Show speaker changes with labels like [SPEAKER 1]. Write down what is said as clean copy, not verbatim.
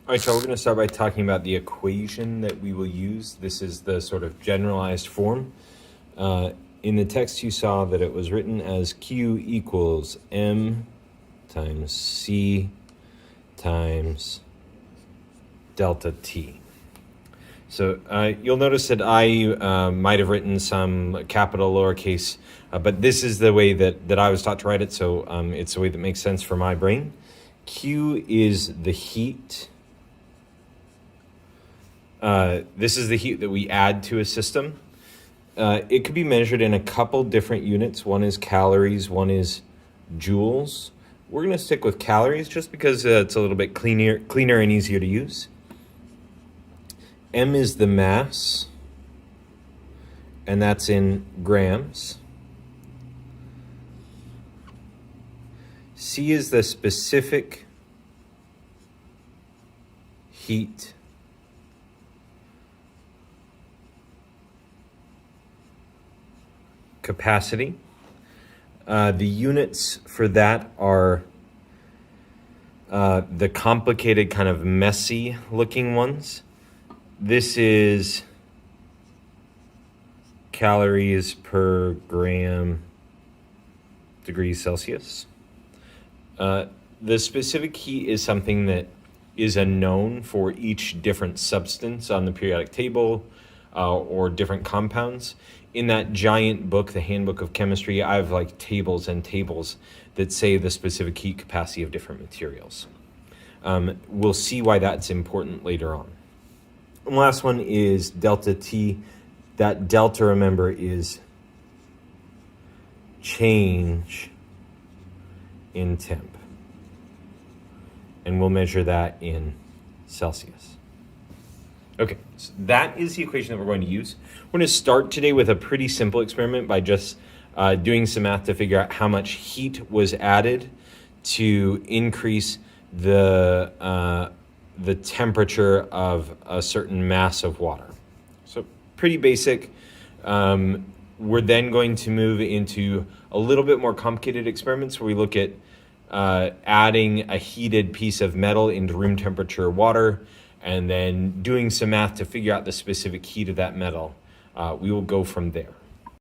[SPEAKER 1] All right, so we're going to start by talking about the equation that we will use. This is the sort of generalized form. In the text, you saw that it was written as Q equals M times C times delta T. So you'll notice that I might have written some capital lowercase, but this is the way that I was taught to write it, so it's the way that makes sense for my brain. Q is the heat. This is the heat that we add to a system. It could be measured in a couple different units. One is calories, one is joules. We're going to stick with calories just because it's a little bit cleaner and easier to use. M is the mass, and that's in grams. C is the specific heat capacity. The units for that are the complicated, kind of messy looking ones. This is calories per gram degrees Celsius. The specific heat is something that is unknown for each different substance on the periodic table or different compounds. In that giant book, the Handbook of Chemistry, I have like tables and tables that say the specific heat capacity of different materials. We'll see why that's important later on. And the last one is delta T. That delta, remember, is change in temp. And we'll measure that in Celsius. Okay, so that is the equation that we're going to use. We're going to start today with a pretty simple experiment by just doing some math to figure out how much heat was added to increase the temperature of a certain mass of water. So pretty basic. We're then going to move into a little bit more complicated experiments where we look at adding a heated piece of metal into room temperature water and then doing some math to figure out the specific heat of that metal. We will go from there.